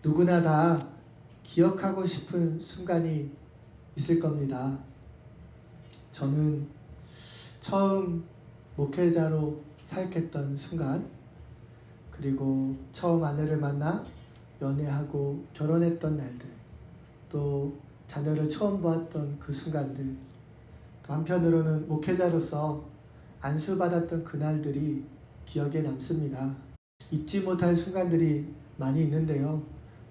누구나 다 기억하고 싶은 순간이 있을 겁니다. 저는 처음 목회자로 사역했던 순간, 그리고 처음 아내를 만나 연애하고 결혼했던 날들, 또 자녀를 처음 보았던 그 순간들, 또 한편으로는 목회자로서 안수받았던 그날들이 기억에 남습니다. 잊지 못할 순간들이 많이 있는데요.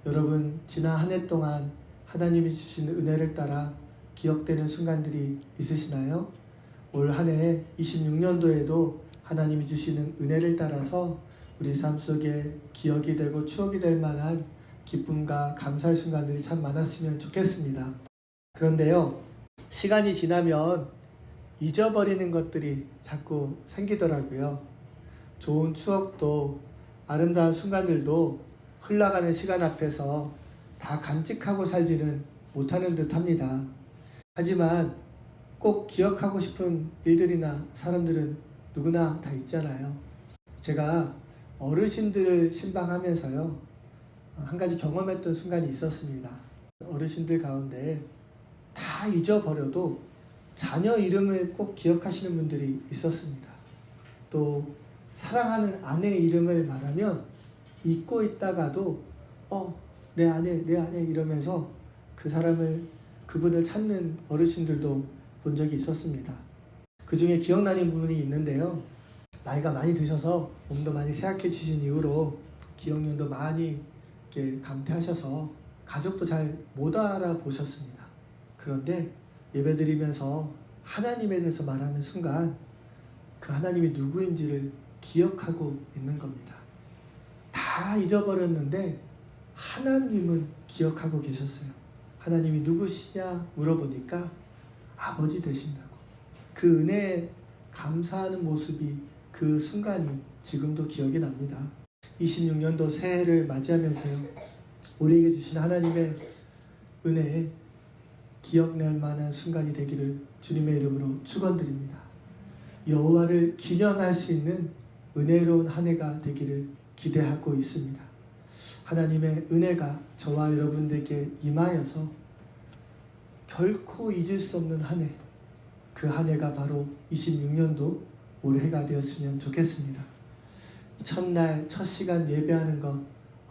여러분, 지난 한 해 동안 하나님이 주신 은혜를 따라 기억되는 순간들이 있으시나요? 올 한 해 26년도에도 하나님이 주시는 은혜를 따라서 우리 삶 속에 기억이 되고 추억이 될 만한 기쁨과 감사의 순간들이 참 많았으면 좋겠습니다. 그런데요, 시간이 지나면 잊어버리는 것들이 자꾸 생기더라고요. 좋은 추억도 아름다운 순간들도 흘러가는 시간 앞에서 다 간직하고 살지는 못하는 듯 합니다. 하지만 꼭 기억하고 싶은 일들이나 사람들은 누구나 다 있잖아요. 제가 어르신들을 신방하면서요, 한 가지 경험했던 순간이 있었습니다. 어르신들 가운데 다 잊어버려도 자녀 이름을 꼭 기억하시는 분들이 있었습니다. 또 사랑하는 아내 이름을 말하면 잊고 있다가도 내 아내 이러면서 그분을 찾는 어르신들도 본 적이 있었습니다. 그 중에 기억나는 부분이 있는데요. 나이가 많이 드셔서 몸도 많이 쇠약해지신 이후로 기억력도 많이 이렇게 감퇴하셔서 가족도 잘 못 알아보셨습니다. 그런데 예배드리면서 하나님에 대해서 말하는 순간 그 하나님이 누구인지를 기억하고 있는 겁니다. 다 잊어버렸는데 하나님은 기억하고 계셨어요. 하나님이 누구시냐 물어보니까 아버지 되신다고. 그 은혜에 감사하는 모습이 그 순간이 지금도 기억이 납니다. 26년도 새해를 맞이하면서요, 우리에게 주신 하나님의 은혜에 기억날 만한 순간이 되기를 주님의 이름으로 축원드립니다. 여호와를 기념할 수 있는 은혜로운 한 해가 되기를 기대하고 있습니다. 하나님의 은혜가 저와 여러분들에게 임하여서 결코 잊을 수 없는 한 해, 그 한 해가 바로 26년도 올해가 되었으면 좋겠습니다. 첫날 첫 시간 예배하는 것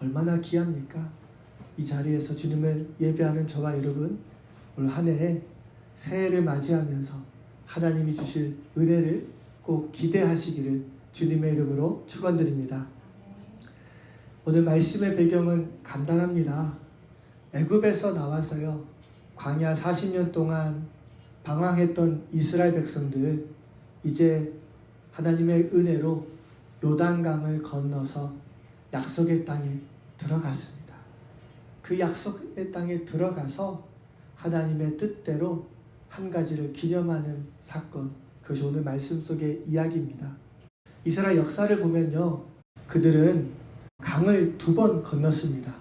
얼마나 귀합니까? 이 자리에서 주님을 예배하는 저와 여러분, 올 한 해에 새해를 맞이하면서 하나님이 주실 은혜를 꼭 기대하시기를 주님의 이름으로 축원드립니다. 오늘 말씀의 배경은 간단합니다. 애굽에서 나와서요, 광야 40년 동안 방황했던 이스라엘 백성들, 이제 하나님의 은혜로 요단강을 건너서 약속의 땅에 들어갔습니다. 그 약속의 땅에 들어가서 하나님의 뜻대로 한 가지를 기념하는 사건, 그것이 오늘 말씀 속의 이야기입니다. 이스라엘 역사를 보면요, 그들은 강을 2번 건넜습니다.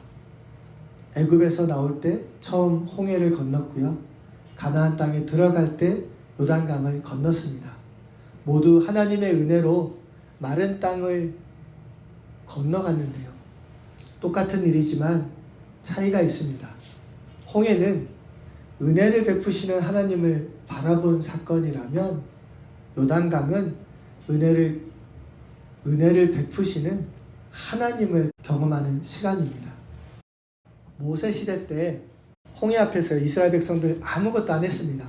애굽에서 나올 때 처음 홍해를 건넜고요, 가나안 땅에 들어갈 때 요단강을 건넜습니다. 모두 하나님의 은혜로 마른 땅을 건너갔는데요, 똑같은 일이지만 차이가 있습니다. 홍해는 은혜를 베푸시는 하나님을 바라본 사건이라면, 요단강은 은혜를 베푸시는 하나님을 경험하는 시간입니다. 모세 시대 때 홍해 앞에서 이스라엘 백성들 아무것도 안 했습니다.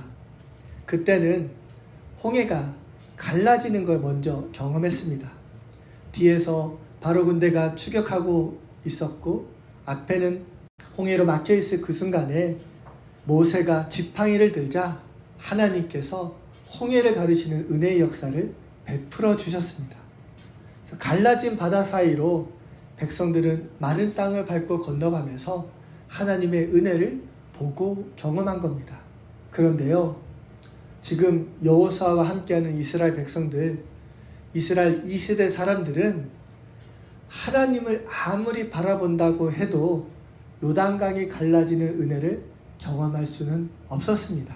그때는 홍해가 갈라지는 걸 먼저 경험했습니다. 뒤에서 바로 군대가 추격하고 있었고, 앞에는 홍해로 막혀있을 그 순간에 모세가 지팡이를 들자 하나님께서 홍해를 가르시는 은혜의 역사를 베풀어 주셨습니다. 그래서 갈라진 바다 사이로 백성들은 마른 땅을 밟고 건너가면서 하나님의 은혜를 보고 경험한 겁니다. 그런데요, 지금 여호수아와 함께하는 이스라엘 백성들, 이스라엘 2세대 사람들은 하나님을 아무리 바라본다고 해도 요단강이 갈라지는 은혜를 경험할 수는 없었습니다.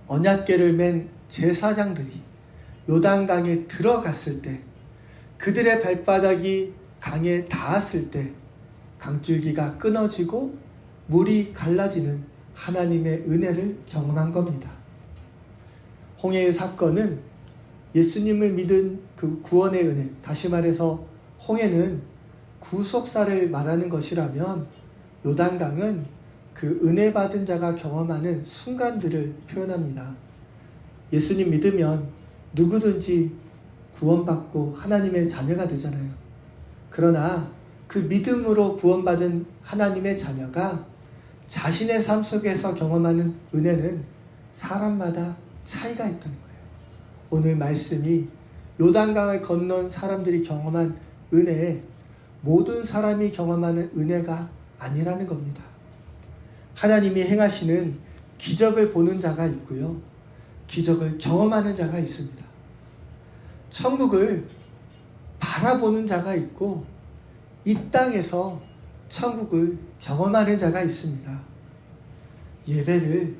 언약궤를 맨 제사장들이 요단강에 들어갔을 때, 그들의 발바닥이 강에 닿았을 때 방줄기가 끊어지고 물이 갈라지는 하나님의 은혜를 경험한 겁니다. 홍해의 사건은 예수님을 믿은 그 구원의 은혜, 다시 말해서 홍해는 구속사를 말하는 것이라면 요단강은 그 은혜 받은 자가 경험하는 순간들을 표현합니다. 예수님 믿으면 누구든지 구원받고 하나님의 자녀가 되잖아요. 그러나 그 믿음으로 구원받은 하나님의 자녀가 자신의 삶 속에서 경험하는 은혜는 사람마다 차이가 있다는 거예요. 오늘 말씀이 요단강을 건넌 사람들이 경험한 은혜에 모든 사람이 경험하는 은혜가 아니라는 겁니다. 하나님이 행하시는 기적을 보는 자가 있고요. 기적을 경험하는 자가 있습니다. 천국을 바라보는 자가 있고 이 땅에서 천국을 경험하는 자가 있습니다. 예배를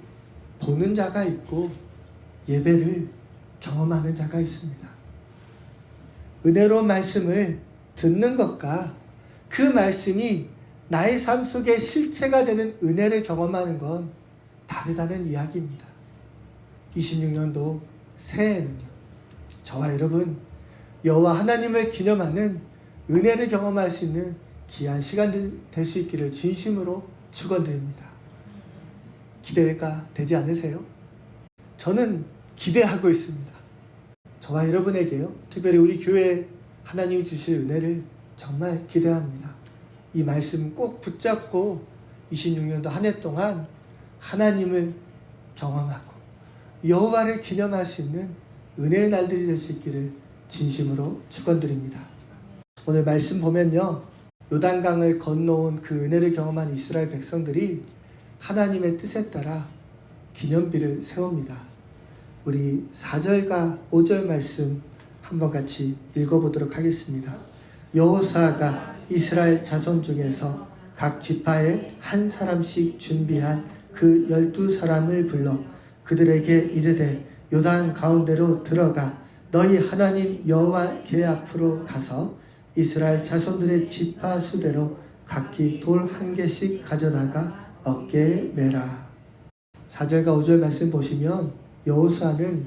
보는 자가 있고 예배를 경험하는 자가 있습니다. 은혜로운 말씀을 듣는 것과 그 말씀이 나의 삶 속에 실체가 되는 은혜를 경험하는 건 다르다는 이야기입니다. 26년도 새해에는요, 저와 여러분 여호와 하나님을 기념하는 은혜를 경험할 수 있는 귀한 시간들 될 수 있기를 진심으로 축원드립니다. 기대가 되지 않으세요? 저는 기대하고 있습니다. 저와 여러분에게요, 특별히 우리 교회에 하나님이 주실 은혜를 정말 기대합니다. 이 말씀 꼭 붙잡고 26년도 한 해 동안 하나님을 경험하고 여호와를 기념할 수 있는 은혜의 날들이 될 수 있기를 진심으로 축원드립니다. 오늘 말씀 보면요, 요단강을 건너온 그 은혜를 경험한 이스라엘 백성들이 하나님의 뜻에 따라 기념비를 세웁니다. 우리 4절과 5절 말씀 한번 같이 읽어보도록 하겠습니다. 여호수아가 이스라엘 자손 중에서 각 지파에 한 사람씩 준비한 그 12사람을 불러 그들에게 이르되 요단 가운데로 들어가 너희 하나님 여호와 궤 앞으로 가서 이스라엘 자손들의 지파 수대로 각기 돌 한 개씩 가져다가 어깨에 매라. 4절과 5절 말씀 보시면 여호수아는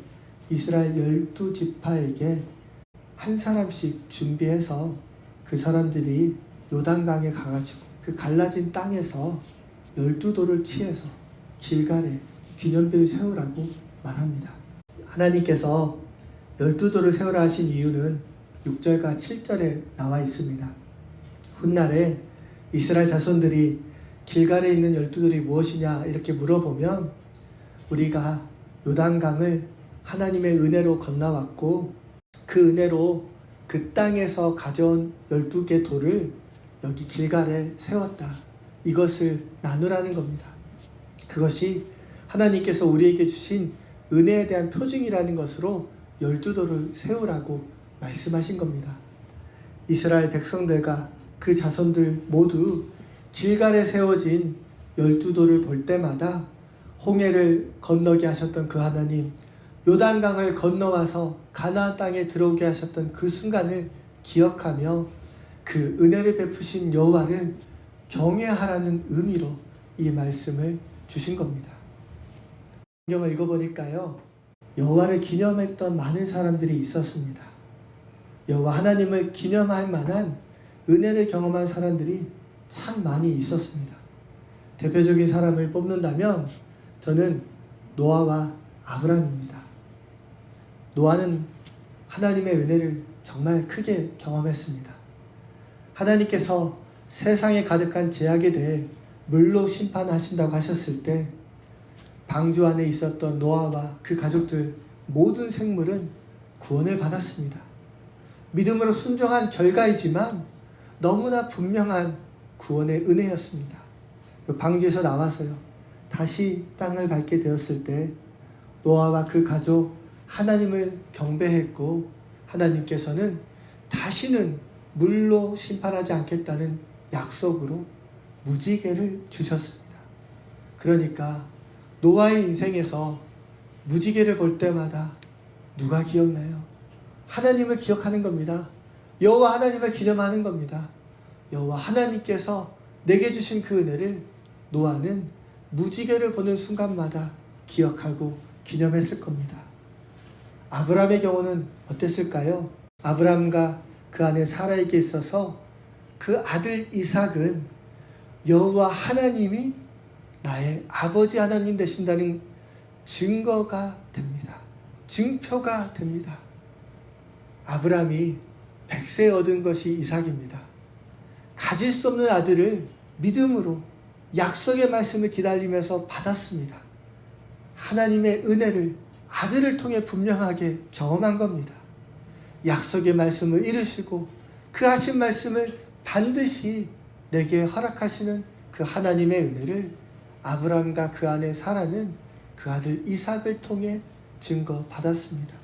이스라엘 12지파에게 한 사람씩 준비해서 그 사람들이 요단강에 가가지고 그 갈라진 땅에서 12돌을 취해서 길갈에 기념비를 세우라고 말합니다. 하나님께서 12돌을 세우라 하신 이유는 6절과 7절에 나와 있습니다. 훗날에 이스라엘 자손들이 길갈에 있는 12돌이 무엇이냐 이렇게 물어보면 우리가 요단강을 하나님의 은혜로 건너왔고 그 은혜로 그 땅에서 가져온 12개 돌을 여기 길갈에 세웠다. 이것을 나누라는 겁니다. 그것이 하나님께서 우리에게 주신 은혜에 대한 표징이라는 것으로 12돌을 세우라고 말씀하신 겁니다. 이스라엘 백성들과 그 자손들 모두 길갈에 세워진 12돌을 볼 때마다 홍해를 건너게 하셨던 그 하나님, 요단강을 건너와서 가나안 땅에 들어오게 하셨던 그 순간을 기억하며 그 은혜를 베푸신 여호와를 경외하라는 의미로 이 말씀을 주신 겁니다. 성경을 읽어보니까요, 여호와를 기념했던 많은 사람들이 있었습니다. 여호와 하나님을 기념할 만한 은혜를 경험한 사람들이 참 많이 있었습니다. 대표적인 사람을 뽑는다면 저는 노아와 아브라함입니다. 노아는 하나님의 은혜를 정말 크게 경험했습니다. 하나님께서 세상에 가득한 죄악에 대해 물로 심판하신다고 하셨을 때 방주 안에 있었던 노아와 그 가족들 모든 생물은 구원을 받았습니다. 믿음으로 순종한 결과이지만 너무나 분명한 구원의 은혜였습니다. 방주에서 나와서요, 다시 땅을 밟게 되었을 때 노아와 그 가족 하나님을 경배했고 하나님께서는 다시는 물로 심판하지 않겠다는 약속으로 무지개를 주셨습니다. 그러니까 노아의 인생에서 무지개를 볼 때마다 누가 기억나요? 하나님을 기억하는 겁니다. 여호와 하나님을 기념하는 겁니다. 여호와 하나님께서 내게 주신 그 은혜를 노아는 무지개를 보는 순간마다 기억하고 기념했을 겁니다. 아브라함의 경우는 어땠을까요? 아브라함과 그 아내 사라에게 있어서 그 아들 이삭은 여호와 하나님이 나의 아버지 하나님 되신다는 증거가 됩니다. 증표가 됩니다. 아브라함이 100세 얻은 것이 이삭입니다. 가질 수 없는 아들을 믿음으로 약속의 말씀을 기다리면서 받았습니다. 하나님의 은혜를 아들을 통해 분명하게 경험한 겁니다. 약속의 말씀을 이루시고 그 하신 말씀을 반드시 내게 허락하시는 그 하나님의 은혜를 아브라함과 그 아내 사라는 그 아들 이삭을 통해 증거받았습니다.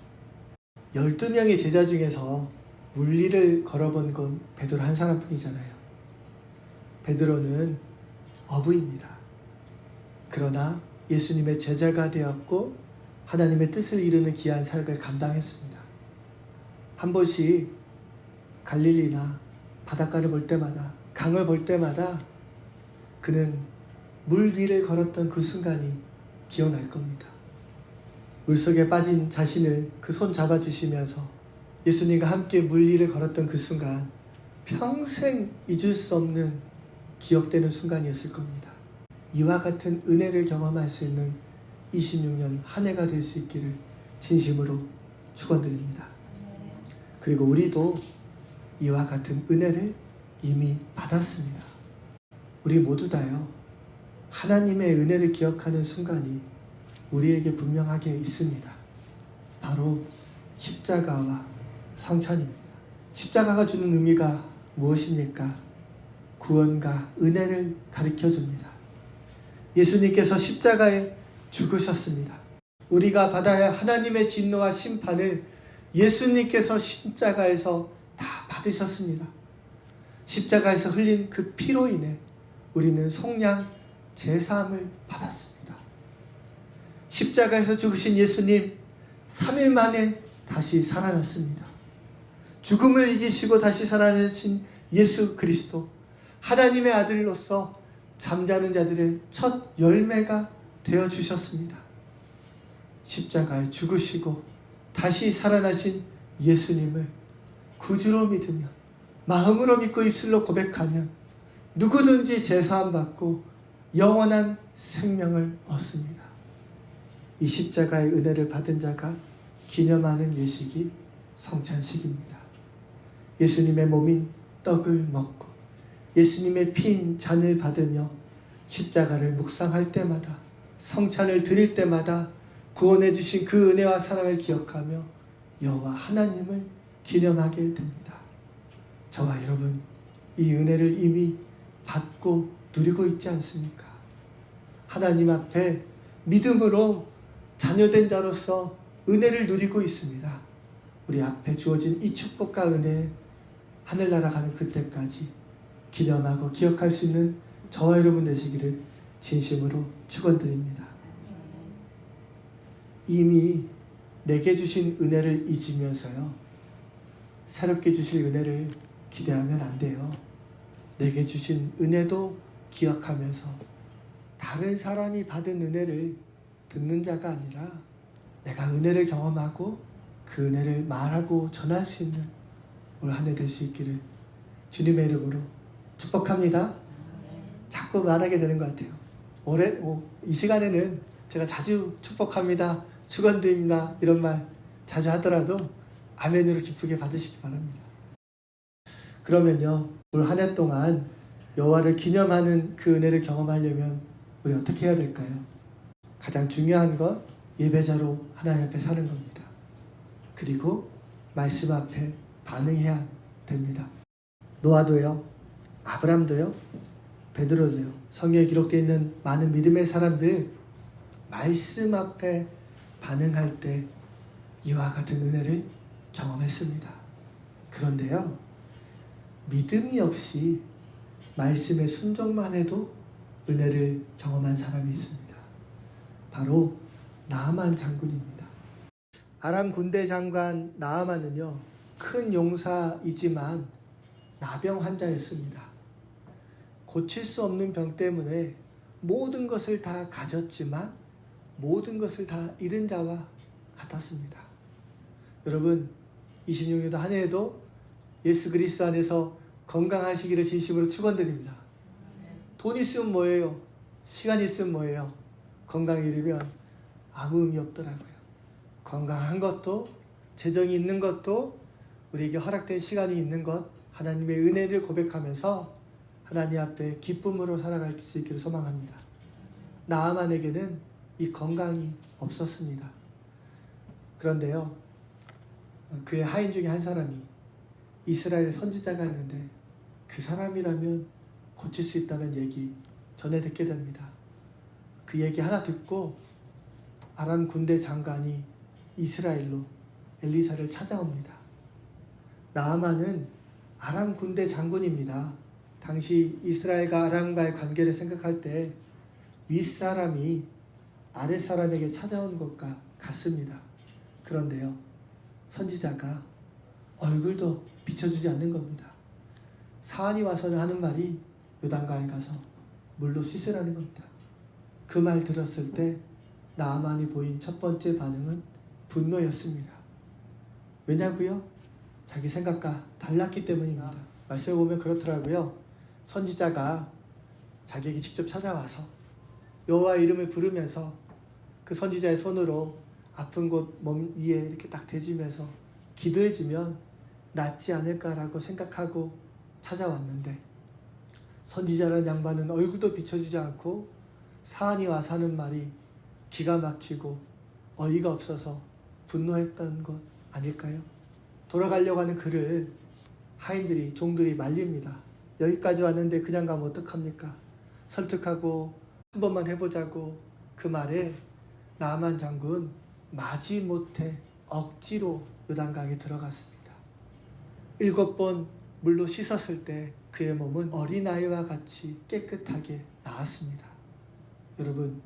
12명의 제자 중에서 물리를 걸어본 건 베드로 한 사람뿐이잖아요. 베드로는 어부입니다. 그러나 예수님의 제자가 되었고 하나님의 뜻을 이루는 귀한 삶을 감당했습니다. 한 번씩 갈릴리나 바닷가를 볼 때마다, 강을 볼 때마다 그는 물 위를 걸었던 그 순간이 기억날 겁니다. 물속에 빠진 자신을 그 손 잡아주시면서 예수님과 함께 물 위를 걸었던 그 순간, 평생 잊을 수 없는 기억되는 순간이었을 겁니다. 이와 같은 은혜를 경험할 수 있는 26년 한 해가 될 수 있기를 진심으로 축원드립니다. 그리고 우리도 이와 같은 은혜를 이미 받았습니다. 우리 모두 다요, 하나님의 은혜를 기억하는 순간이 우리에게 분명하게 있습니다. 바로 십자가와 성찬입니다. 십자가가 주는 의미가 무엇입니까? 구원과 은혜를 가르쳐 줍니다. 예수님께서 십자가에 죽으셨습니다. 우리가 받아야 할 하나님의 진노와 심판을 예수님께서 십자가에서 다 받으셨습니다. 십자가에서 흘린 그 피로 인해 우리는 속량 제사함을 받았습니다. 십자가에서 죽으신 예수님 3일 만에 다시 살아났습니다. 죽음을 이기시고 다시 살아나신 예수 그리스도, 하나님의 아들로서 잠자는 자들의 첫 열매가 되어주셨습니다. 십자가에 죽으시고 다시 살아나신 예수님을 구주로 믿으면, 마음으로 믿고 입술로 고백하면 누구든지 제사함 받고 영원한 생명을 얻습니다. 이 십자가의 은혜를 받은 자가 기념하는 예식이 성찬식입니다. 예수님의 몸인 떡을 먹고 예수님의 피인 잔을 받으며 십자가를 묵상할 때마다, 성찬을 드릴 때마다 구원해 주신 그 은혜와 사랑을 기억하며 여호와 하나님을 기념하게 됩니다. 저와 여러분, 이 은혜를 이미 받고 누리고 있지 않습니까? 하나님 앞에 믿음으로 자녀된 자로서 은혜를 누리고 있습니다. 우리 앞에 주어진 이 축복과 은혜, 하늘나라 가는 그때까지 기념하고 기억할 수 있는 저와 여러분 되시기를 진심으로 축원드립니다. 이미 내게 주신 은혜를 잊으면서요, 새롭게 주실 은혜를 기대하면 안 돼요. 내게 주신 은혜도 기억하면서 다른 사람이 받은 은혜를 듣는 자가 아니라 내가 은혜를 경험하고 그 은혜를 말하고 전할 수 있는 올 한 해 될 수 있기를 주님의 이름으로 축복합니다. 자꾸 말하게 되는 것 같아요. 이 시간에는 제가 자주 축복합니다, 축원드립니다 이런 말 자주 하더라도 아멘으로 기쁘게 받으시기 바랍니다. 그러면요, 올 한 해 동안 여호와를 기념하는 그 은혜를 경험하려면 우리 어떻게 해야 될까요? 가장 중요한 건 예배자로 하나님 앞에 사는 겁니다. 그리고 말씀 앞에 반응해야 됩니다. 노아도요, 아브람도요, 베드로도요, 성경에 기록되어 있는 많은 믿음의 사람들 말씀 앞에 반응할 때 이와 같은 은혜를 경험했습니다. 그런데요, 믿음이 없이 말씀에 순종만 해도 은혜를 경험한 사람이 있습니다. 바로 나아만 장군입니다. 아람 군대 장관 나아만은요, 큰 용사이지만 나병 환자였습니다. 고칠 수 없는 병 때문에 모든 것을 다 가졌지만 모든 것을 다 잃은 자와 같았습니다. 여러분, 26년도 한 해에도 예수 그리스도 안에서 건강하시기를 진심으로 축원드립니다. 돈 있으면 뭐예요? 시간 있으면 뭐예요? 건강이 잃으면 아무 의미 없더라고요. 건강한 것도, 재정이 있는 것도, 우리에게 허락된 시간이 있는 것, 하나님의 은혜를 고백하면서 하나님 앞에 기쁨으로 살아갈 수 있기를 소망합니다. 나아만에게는 이 건강이 없었습니다. 그런데요, 그의 하인 중에 한 사람이 이스라엘 선지자가 있는데 그 사람이라면 고칠 수 있다는 얘기 전해 듣게 됩니다. 그 얘기 하나 듣고 아람 군대 장관이 이스라엘로 엘리사를 찾아옵니다. 나아만은 아람 군대 장군입니다. 당시 이스라엘과 아람과의 관계를 생각할 때 윗사람이 아랫사람에게 찾아온 것과 같습니다. 그런데요, 선지자가 얼굴도 비춰주지 않는 겁니다. 사안이 와서는 하는 말이 요단강에 가서 물로 씻으라는 겁니다. 그 말 들었을 때 나아만이 보인 첫 번째 반응은 분노였습니다. 왜냐고요? 자기 생각과 달랐기 때문입니다. 말씀을 보면 그렇더라고요. 선지자가 자기에게 직접 찾아와서 여호와 이름을 부르면서 그 선지자의 손으로 아픈 곳 몸 위에 이렇게 딱 대주면서 기도해주면 낫지 않을까라고 생각하고 찾아왔는데, 선지자라는 양반은 얼굴도 비춰주지 않고 사안이 와서 하는 말이 기가 막히고 어이가 없어서 분노했던 것 아닐까요? 돌아가려고 하는 그를 하인들이, 종들이 말립니다. 여기까지 왔는데 그냥 가면 어떡합니까? 설득하고 한 번만 해보자고. 그 말에 나아만 장군 마지못해 억지로 요단강에 들어갔습니다. 7번 물로 씻었을 때 그의 몸은 어린아이와 같이 깨끗하게 나았습니다. 여러분,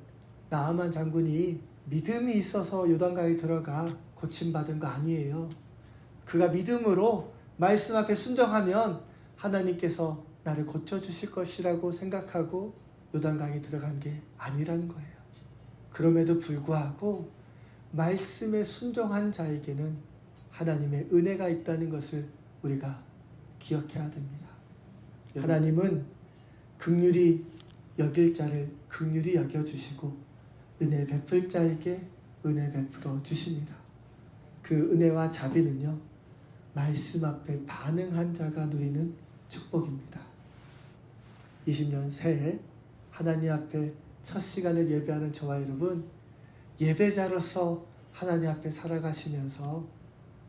나아만 장군이 믿음이 있어서 요단강에 들어가 고침받은 거 아니에요. 그가 믿음으로 말씀 앞에 순종하면 하나님께서 나를 고쳐주실 것이라고 생각하고 요단강에 들어간 게 아니라는 거예요. 그럼에도 불구하고 말씀에 순종한 자에게는 하나님의 은혜가 있다는 것을 우리가 기억해야 됩니다. 하나님은 긍휼히 여길 자를 긍휼히 여겨주시고 은혜 베풀 자에게 은혜 베풀어 주십니다. 그 은혜와 자비는요, 말씀 앞에 반응한 자가 누리는 축복입니다. 20년 새해 하나님 앞에 첫 시간을 예배하는 저와 여러분, 예배자로서 하나님 앞에 살아가시면서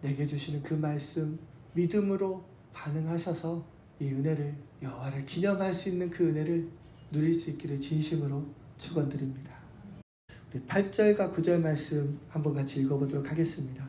내게 주시는 그 말씀 믿음으로 반응하셔서 이 은혜를, 여호와를 기념할 수 있는 그 은혜를 누릴 수 있기를 진심으로 축원드립니다. 우리 8절과 9절 말씀 한번 같이 읽어보도록 하겠습니다.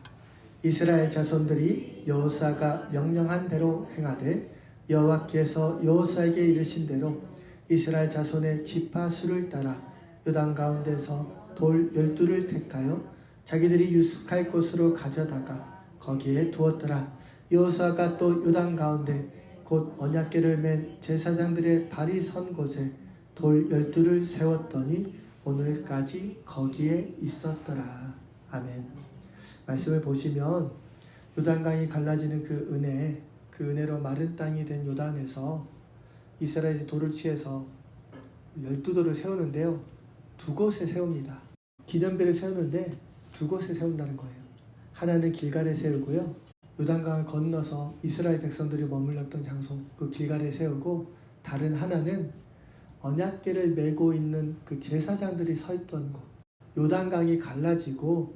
이스라엘 자손들이 여호수아가 명령한 대로 행하되 여호와께서 여호수아에게 이르신 대로 이스라엘 자손의 지파 수를 따라 요단 가운데서 돌 12를 택하여 자기들이 유숙할 곳으로 가져다가 거기에 두었더라. 여호수아가 또 요단 가운데 곧 언약궤를 맨 제사장들의 발이 선 곳에 돌 12를 세웠더니 오늘까지 거기에 있었더라. 아멘. 말씀을 보시면 요단강이 갈라지는 그 은혜로 마른 땅이 된 요단에서 이스라엘이 돌을 취해서 12돌을 세우는데요, 두 곳에 세웁니다. 기념비를 세우는데 두 곳에 세운다는 거예요. 하나는 길갈에 세우고요, 요단강을 건너서 이스라엘 백성들이 머물렀던 장소 그 길갈에 세우고, 다른 하나는 언약궤를 메고 있는 그 제사장들이 서 있던 곳, 요단강이 갈라지고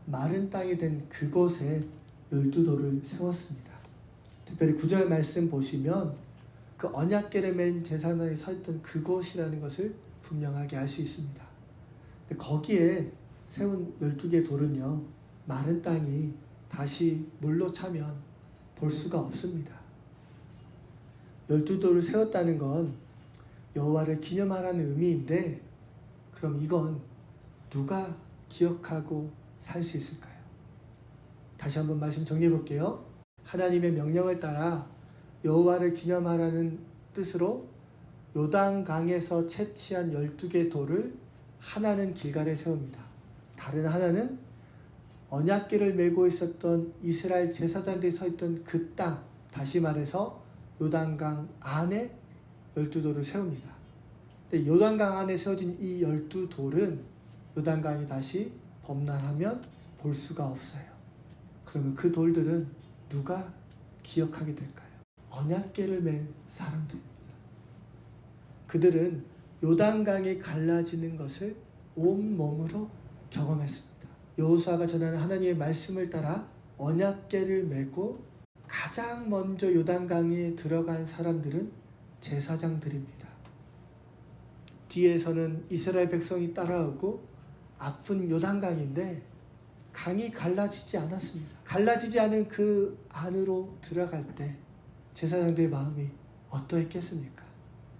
마른 땅이 된 그곳에 12돌을 세웠습니다. 특별히 9절 말씀 보시면 그 언약궤를 맨 제사장이 서 있던 그곳이라는 것을 분명하게 알 수 있습니다. 근데 거기에 세운 12개의 돌은요, 마른 땅이 다시 물로 차면 볼 수가 없습니다. 12돌을 세웠다는 건 여호와를 기념하라는 의미인데, 그럼 이건 누가 기억하고 살 수 있을까요? 다시 한번 말씀 정리해 볼게요. 하나님의 명령을 따라 여호와를 기념하라는 뜻으로 요단강에서 채취한 12개 돌을 하나는 길갈에 세웁니다. 다른 하나는 언약궤를 메고 있었던 이스라엘 제사장들이 서 있던 그 땅, 다시 말해서 요단강 안에 12돌을 세웁니다. 근데 요단강 안에 세워진 이 12돌은 요단강이 다시 범람하면 볼 수가 없어요. 그러면 그 돌들은 누가 기억하게 될까요? 언약궤를 맨 사람들입니다. 그들은 요단강이 갈라지는 것을 온몸으로 경험했습니다. 여호수아가 전하는 하나님의 말씀을 따라 언약궤를 메고 가장 먼저 요단강에 들어간 사람들은 제사장들입니다. 뒤에서는 이스라엘 백성이 따라오고 앞은 요단강인데 강이 갈라지지 않았습니다. 갈라지지 않은 그 안으로 들어갈 때 제사장들의 마음이 어떠했겠습니까?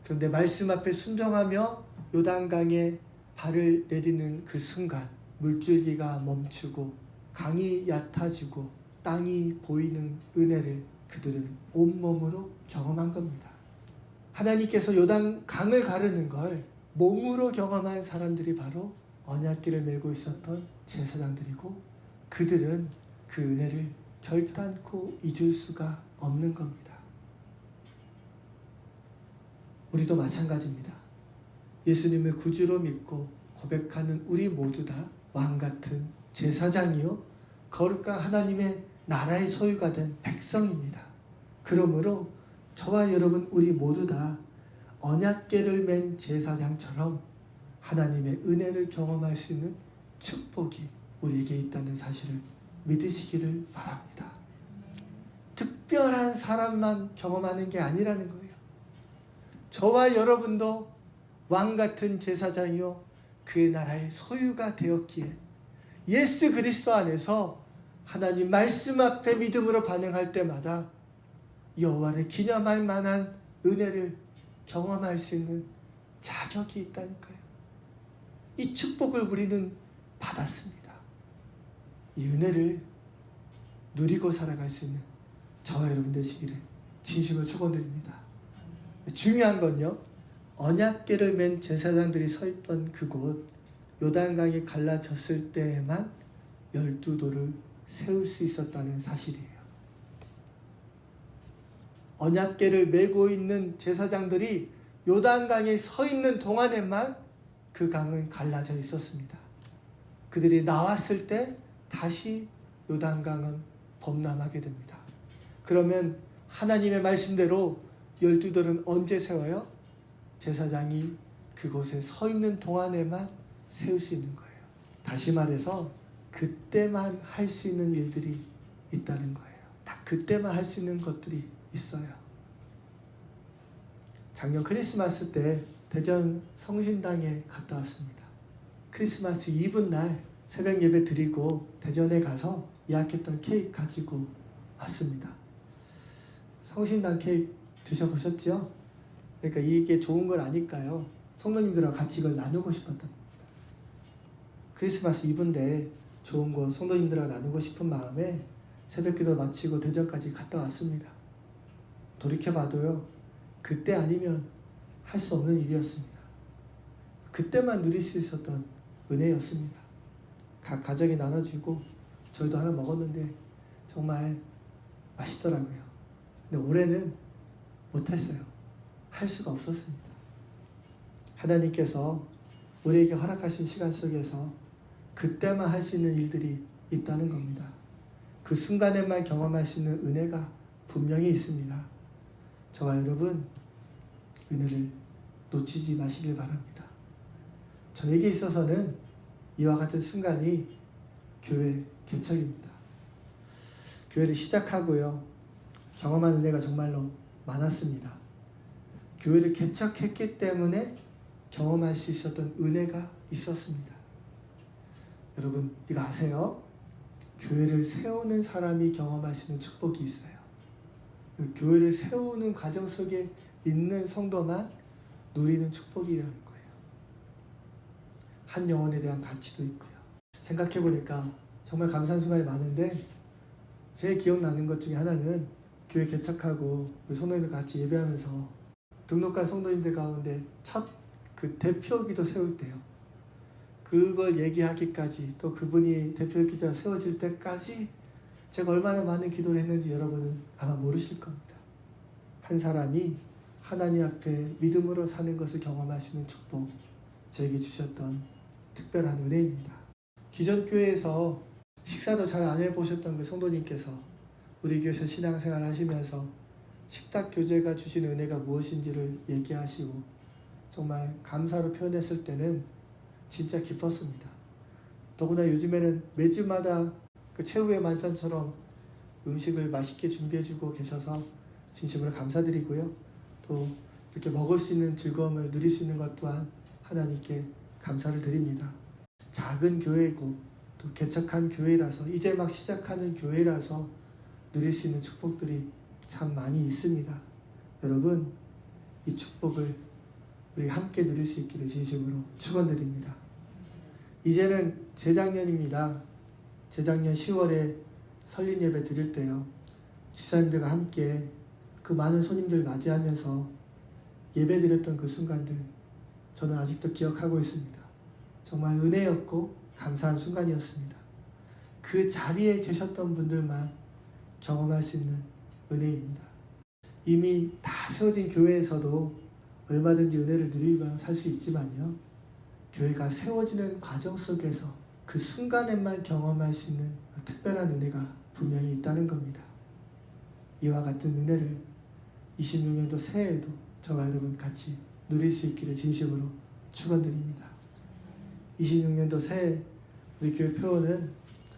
그런데 말씀 앞에 순종하며 요단강에 발을 내딛는 그 순간 물줄기가 멈추고 강이 얕아지고 땅이 보이는 은혜를 그들은 온몸으로 경험한 겁니다. 하나님께서 요단강을 가르는 걸 몸으로 경험한 사람들이 바로 언약궤를 메고 있었던 제사장들이고 그들은 그 은혜를 결단코 잊을 수가 없는 겁니다. 우리도 마찬가지입니다. 예수님을 구주로 믿고 고백하는 우리 모두 다 왕같은 제사장이요 거룩한 하나님의 나라의 소유가 된 백성입니다. 그러므로 저와 여러분 우리 모두 다 언약궤를 맨 제사장처럼 하나님의 은혜를 경험할 수 있는 축복이 우리에게 있다는 사실을 믿으시기를 바랍니다. 특별한 사람만 경험하는 게 아니라는 거예요. 저와 여러분도 왕같은 제사장이요 그의 나라의 소유가 되었기에 예수 그리스도 안에서 하나님 말씀 앞에 믿음으로 반응할 때마다 여호와를 기념할 만한 은혜를 경험할 수 있는 자격이 있다니까요. 이 축복을 우리는 받았습니다. 이 은혜를 누리고 살아갈 수 있는 저와 여러분 되시기를 진심으로 축원드립니다. 중요한 건요. 언약궤를 맨 제사장들이 서 있던 그곳 요단강이 갈라졌을 때에만 12돌을 세울 수 있었다는 사실이에요. 언약궤를 메고 있는 제사장들이 요단강에 서 있는 동안에만 그 강은 갈라져 있었습니다. 그들이 나왔을 때 다시 요단강은 범람하게 됩니다. 그러면 하나님의 말씀대로 12돌은 언제 세워요? 제사장이 그곳에 서 있는 동안에만 세울 수 있는 거예요. 다시 말해서 그때만 할 수 있는 일들이 있다는 거예요. 딱 그때만 할 수 있는 것들이 있어요. 작년 크리스마스 때 대전 성신당에 갔다 왔습니다. 크리스마스 이브 날 새벽 예배 드리고 대전에 가서 예약했던 케이크 가지고 왔습니다. 성신당 케이크 드셔보셨죠? 그러니까 이게 좋은 걸 아니까요. 성도님들하고 같이 이걸 나누고 싶었던 겁니다. 크리스마스 이브인데 좋은 거 성도님들하고 나누고 싶은 마음에 새벽기도 마치고 대전까지 갔다 왔습니다. 돌이켜봐도요. 그때 아니면 할 수 없는 일이었습니다. 그때만 누릴 수 있었던 은혜였습니다. 각 가정이 나눠주고 저희도 하나 먹었는데 정말 맛있더라고요. 근데 올해는 못했어요. 할 수가 없었습니다. 하나님께서 우리에게 허락하신 시간 속에서 그때만 할 수 있는 일들이 있다는 겁니다. 그 순간에만 경험할 수 있는 은혜가 분명히 있습니다. 저와 여러분 은혜를 놓치지 마시길 바랍니다. 저에게 있어서는 이와 같은 순간이 교회 개척입니다. 교회를 시작하고요. 경험한 은혜가 정말로 많았습니다. 교회를 개척했기 때문에 경험할 수 있었던 은혜가 있었습니다. 여러분 이거 아세요? 교회를 세우는 사람이 경험할 수 있는 축복이 있어요. 그 교회를 세우는 과정 속에 있는 성도만 누리는 축복이라는 거예요. 한 영혼에 대한 가치도 있고요. 생각해보니까 정말 감사한 순간이 많은데 제일 기억나는 것 중에 하나는 교회 개척하고 우리 성도님들 같이 예배하면서 등록한 성도님들 가운데 첫 그 대표 기도 세울 때요. 그걸 얘기하기까지 또 그분이 대표 기도가 세워질 때까지 제가 얼마나 많은 기도를 했는지 여러분은 아마 모르실 겁니다. 한 사람이 하나님 앞에 믿음으로 사는 것을 경험할 수 있는 축복, 저에게 주셨던 특별한 은혜입니다. 기존 교회에서 식사도 잘 안 해보셨던 그 성도님께서 우리 교회에서 신앙생활 하시면서 식탁 교제가 주신 은혜가 무엇인지를 얘기하시고 정말 감사로 표현했을 때는 진짜 기뻤습니다. 더구나 요즘에는 매주마다 그 최후의 만찬처럼 음식을 맛있게 준비해주고 계셔서 진심으로 감사드리고요. 또 이렇게 먹을 수 있는 즐거움을 누릴 수 있는 것 또한 하나님께 감사를 드립니다. 작은 교회고 또 개척한 교회라서 이제 막 시작하는 교회라서 누릴 수 있는 축복들이 참 많이 있습니다. 여러분, 이 축복을 우리 함께 누릴 수 있기를 진심으로 축원드립니다. 이제는 재작년입니다. 재작년 10월에 설립 예배 드릴 때요. 지사님들과 함께 그 많은 손님들 맞이하면서 예배 드렸던 그 순간들 저는 아직도 기억하고 있습니다. 정말 은혜였고 감사한 순간이었습니다. 그 자리에 계셨던 분들만 경험할 수 있는 은혜입니다. 이미 다 세워진 교회에서도 얼마든지 은혜를 누리며 살 수 있지만요. 교회가 세워지는 과정 속에서 그 순간에만 경험할 수 있는 특별한 은혜가 분명히 있다는 겁니다. 이와 같은 은혜를 26년도 새해에도 저와 여러분 같이 누릴 수 있기를 진심으로 축원드립니다. 26년도 새해 우리 교회 표어는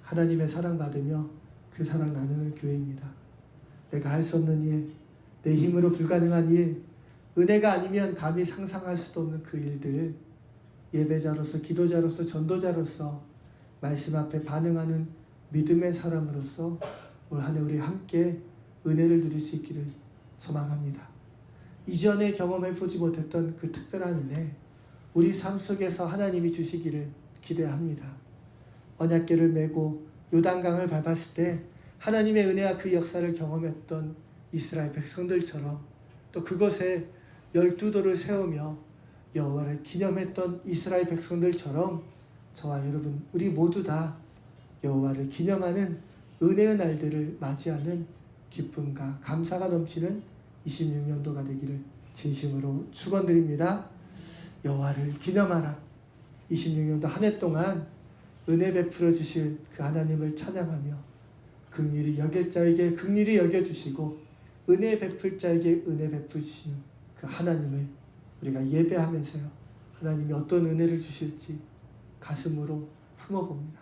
하나님의 사랑받으며 그 사랑 나누는 교회입니다. 내가 할 수 없는 일, 내 힘으로 불가능한 일, 은혜가 아니면 감히 상상할 수도 없는 그 일들, 예배자로서 기도자로서 전도자로서 말씀 앞에 반응하는 믿음의 사람으로서 올 한 해 우리 함께 은혜를 누릴 수 있기를 소망합니다. 이전에 경험해보지 못했던 그 특별한 은혜, 우리 삶 속에서 하나님이 주시기를 기대합니다. 언약궤를 메고 요단강을 밟았을 때 하나님의 은혜와 그 역사를 경험했던 이스라엘 백성들처럼 또 그것에 12돌을 세우며 여호와를 기념했던 이스라엘 백성들처럼 저와 여러분 우리 모두 다 여호와를 기념하는 은혜의 날들을 맞이하는 기쁨과 감사가 넘치는 26년도가 되기를 진심으로 축원드립니다. 여호와를 기념하라. 26년도 한 해 동안 은혜 베풀어 주실 그 하나님을 찬양하며 긍휼히 여길 자에게 긍휼히 여겨주시고 은혜 베풀 자에게 은혜 베푸시는 그 하나님을 우리가 예배하면서요. 하나님이 어떤 은혜를 주실지 가슴으로 품어봅니다.